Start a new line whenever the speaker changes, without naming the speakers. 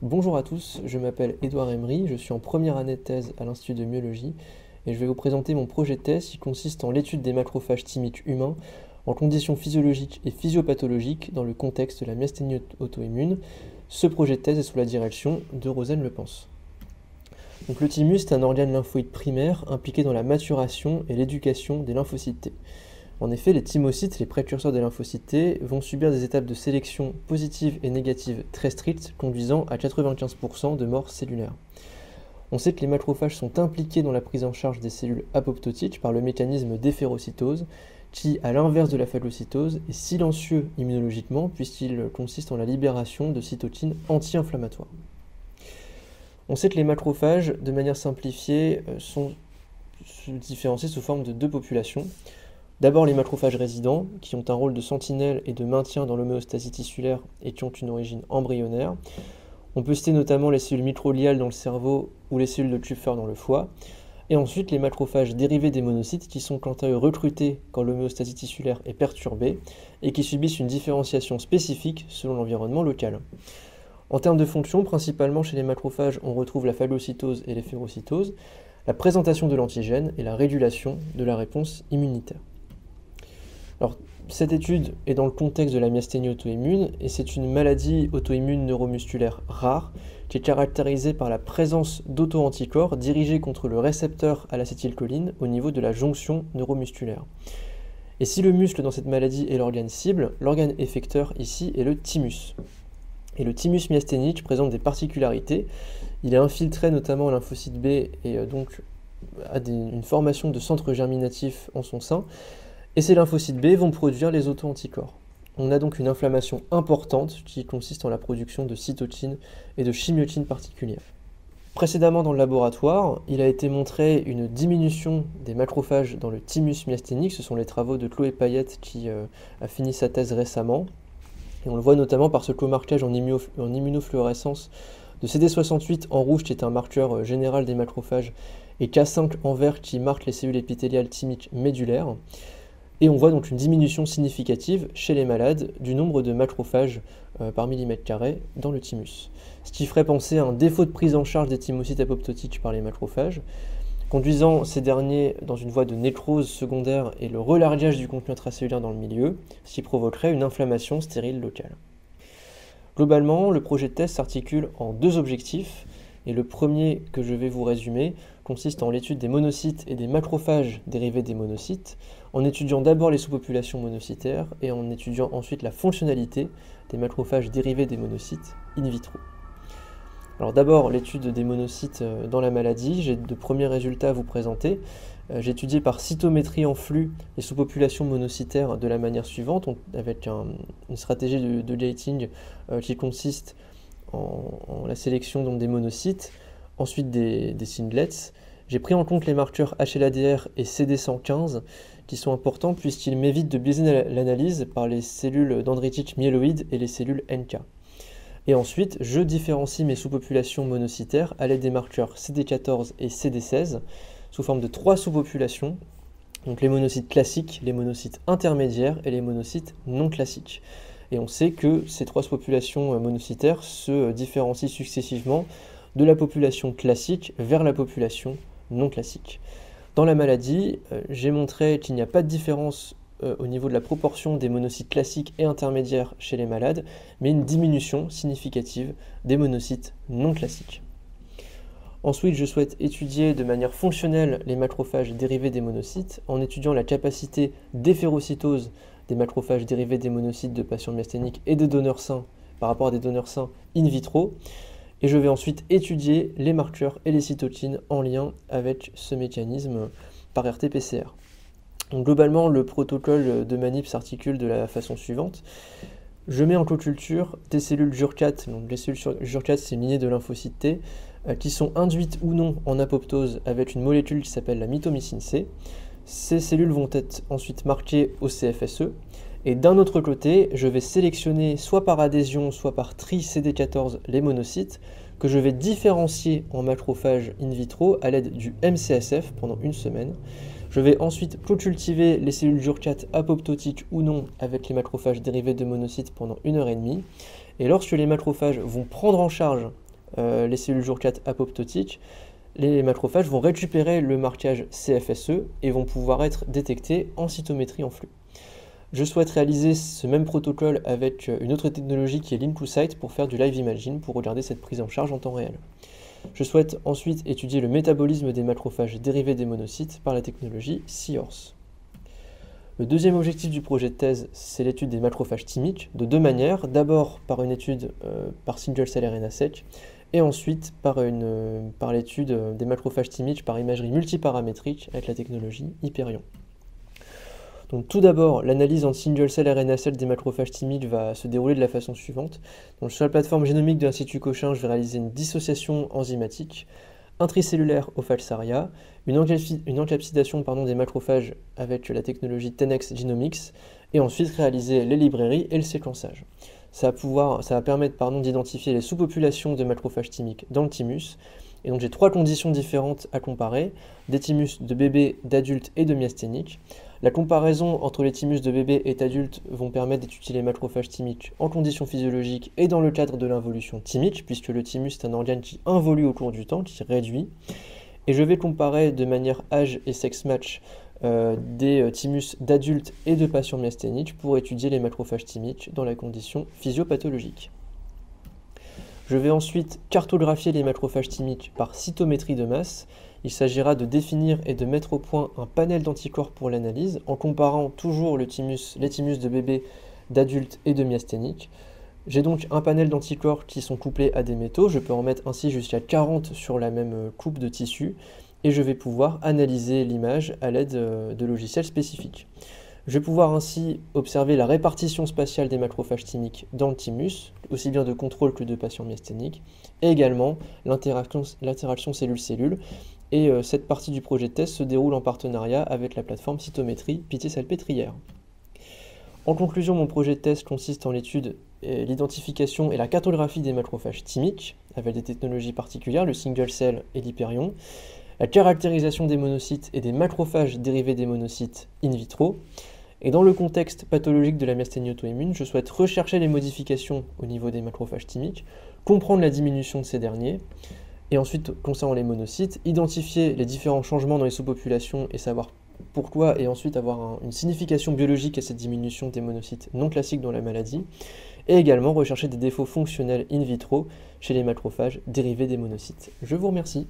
Bonjour à tous, je m'appelle Édouard Emery, je suis en première année de thèse à l'Institut de Myologie et je vais vous présenter mon projet de thèse qui consiste en l'étude des macrophages thymiques humains en conditions physiologiques et physiopathologiques dans le contexte de la myasthénie auto-immune. Ce projet de thèse est sous la direction de Rosen Lepens. Donc, le thymus est un organe lymphoïde primaire impliqué dans la maturation et l'éducation des lymphocytes T. En effet, les thymocytes, les précurseurs des lymphocytes T, vont subir des étapes de sélection positives et négatives très strictes, conduisant à 95% de mort cellulaire. On sait que les macrophages sont impliqués dans la prise en charge des cellules apoptotiques par le mécanisme d'efférocytose, qui, à l'inverse de la phagocytose, est silencieux immunologiquement puisqu'il consiste en la libération de cytokines anti-inflammatoires. On sait que les macrophages, de manière simplifiée, sont différenciés sous forme de deux populations. D'abord les macrophages résidents, qui ont un rôle de sentinelle et de maintien dans l'homéostasie tissulaire et qui ont une origine embryonnaire. On peut citer notamment les cellules microgliales dans le cerveau ou les cellules de Kupffer dans le foie. Et ensuite les macrophages dérivés des monocytes qui sont quant à eux recrutés quand l'homéostasie tissulaire est perturbée et qui subissent une différenciation spécifique selon l'environnement local. En termes de fonction, principalement chez les macrophages, on retrouve la phagocytose et l'efférocytose, la présentation de l'antigène et la régulation de la réponse immunitaire. Alors, cette étude est dans le contexte de la myasthénie auto-immune et c'est une maladie auto-immune neuromusculaire rare qui est caractérisée par la présence d'auto-anticorps dirigés contre le récepteur à l'acétylcholine au niveau de la jonction neuromusculaire. Et si le muscle dans cette maladie est l'organe cible, l'organe effecteur ici est le thymus. Et le thymus myasthénique présente des particularités. Il est infiltré notamment en lymphocyte B et donc a une formation de centres germinatifs en son sein. Et ces lymphocytes B vont produire les auto-anticorps. On a donc une inflammation importante qui consiste en la production de cytokines et de chimiotines particulières. Précédemment dans le laboratoire, il a été montré une diminution des macrophages dans le thymus myasthénique. Ce sont les travaux de Chloé Payette qui a fini sa thèse récemment. Et on le voit notamment par ce comarquage en immunofluorescence de CD68 en rouge qui est un marqueur général des macrophages et K5 en vert qui marque les cellules épithéliales thymiques médulaires. Et on voit donc une diminution significative chez les malades du nombre de macrophages par millimètre carré dans le thymus. Ce qui ferait penser à un défaut de prise en charge des thymocytes apoptotiques par les macrophages, conduisant ces derniers dans une voie de nécrose secondaire et le relargage du contenu intracellulaire dans le milieu, ce qui provoquerait une inflammation stérile locale. Globalement, le projet de thèse s'articule en deux objectifs, et le premier que je vais vous résumer consiste en l'étude des monocytes et des macrophages dérivés des monocytes, en étudiant d'abord les sous-populations monocytaires et en étudiant ensuite la fonctionnalité des macrophages dérivés des monocytes in vitro. Alors d'abord l'étude des monocytes dans la maladie, j'ai de premiers résultats à vous présenter. J'ai étudié par cytométrie en flux les sous-populations monocytaires de la manière suivante, avec une stratégie de gating qui consiste en la sélection donc, des monocytes, ensuite des singlets. J'ai pris en compte les marqueurs HLA-DR et CD115 qui sont importants puisqu'ils m'évitent de biaiser l'analyse par les cellules dendritiques myéloïdes et les cellules NK. Et ensuite, je différencie mes sous-populations monocytaires à l'aide des marqueurs CD14 et CD16 sous forme de trois sous-populations, donc les monocytes classiques, les monocytes intermédiaires et les monocytes non classiques. Et on sait que ces trois populations monocytaires se différencient successivement de la population classique vers la population non classique. Dans la maladie, j'ai montré qu'il n'y a pas de différence au niveau de la proportion des monocytes classiques et intermédiaires chez les malades, mais une diminution significative des monocytes non classiques. Ensuite, je souhaite étudier de manière fonctionnelle les macrophages dérivés des monocytes en étudiant la capacité d'efférocytose des macrophages dérivés des monocytes de patients myasthéniques et de donneurs sains par rapport à des donneurs sains in vitro. Et je vais ensuite étudier les marqueurs et les cytokines en lien avec ce mécanisme par RT-PCR. Donc globalement, le protocole de manip s'articule de la façon suivante. Je mets en co-culture des cellules JUR4, donc les cellules JUR4 c'est une lignée de lymphocytes T, qui sont induites ou non en apoptose avec une molécule qui s'appelle la mitomycine C. Ces cellules vont être ensuite marquées au CFSE. Et d'un autre côté, je vais sélectionner soit par adhésion, soit par tri CD14 les monocytes, que je vais différencier en macrophages in vitro à l'aide du MCSF pendant une semaine. Je vais ensuite co-cultiver les cellules JUR4 apoptotiques ou non avec les macrophages dérivés de monocytes pendant 1 heure et demie. Et lorsque les macrophages vont prendre en charge les cellules jour 4 apoptotiques, les macrophages vont récupérer le marquage CFSE et vont pouvoir être détectés en cytométrie en flux. Je souhaite réaliser ce même protocole avec une autre technologie qui est l'InCluSite pour faire du live imaging, pour regarder cette prise en charge en temps réel. Je souhaite ensuite étudier le métabolisme des macrophages dérivés des monocytes par la technologie Seahorse. Le deuxième objectif du projet de thèse, c'est l'étude des macrophages thymiques de deux manières. D'abord par une étude par single-cell RNA-seq et ensuite par l'étude des macrophages thymiques par imagerie multiparamétrique avec la technologie Hyperion. Donc tout d'abord, l'analyse en single-cell RNA-seq des macrophages thymiques va se dérouler de la façon suivante. Donc, sur la plateforme génomique de l'Institut Cochin, je vais réaliser une dissociation enzymatique intricellulaire au Falsaria, une encapsidation des macrophages avec la technologie 10x Genomics, et ensuite réaliser les librairies et le séquençage. Ça va permettre d'identifier les sous-populations de macrophages thymiques dans le thymus. Et donc j'ai trois conditions différentes à comparer, des thymus de bébés, d'adultes et de myasthéniques. La comparaison entre les thymus de bébés et d'adultes vont permettre d'étudier les macrophages thymiques en conditions physiologiques et dans le cadre de l'involution thymique, puisque le thymus est un organe qui involue au cours du temps, qui réduit. Et je vais comparer de manière âge et sexe match des thymus d'adultes et de patients myasthéniques pour étudier les macrophages thymiques dans la condition physiopathologique. Je vais ensuite cartographier les macrophages thymiques par cytométrie de masse. Il s'agira de définir et de mettre au point un panel d'anticorps pour l'analyse en comparant toujours les thymus de bébés, d'adultes et de myasthéniques. J'ai donc un panel d'anticorps qui sont couplés à des métaux. Je peux en mettre ainsi jusqu'à 40 sur la même coupe de tissu et je vais pouvoir analyser l'image à l'aide de logiciels spécifiques. Je vais pouvoir ainsi observer la répartition spatiale des macrophages thymiques dans le thymus, aussi bien de contrôle que de patients myasthéniques, et également l'interaction cellule-cellule. Et cette partie du projet de test se déroule en partenariat avec la plateforme cytométrie Pitié-Salpêtrière. En conclusion, mon projet de test consiste en l'étude, l'identification et la cartographie des macrophages thymiques, avec des technologies particulières, le single-cell et l'Hyperion, la caractérisation des monocytes et des macrophages dérivés des monocytes in vitro. Et dans le contexte pathologique de la myasthénie auto-immune, je souhaite rechercher les modifications au niveau des macrophages thymiques, comprendre la diminution de ces derniers, et ensuite, concernant les monocytes, identifier les différents changements dans les sous-populations et savoir pourquoi, et ensuite avoir une signification biologique à cette diminution des monocytes non classiques dans la maladie, et également rechercher des défauts fonctionnels in vitro chez les macrophages dérivés des monocytes. Je vous remercie.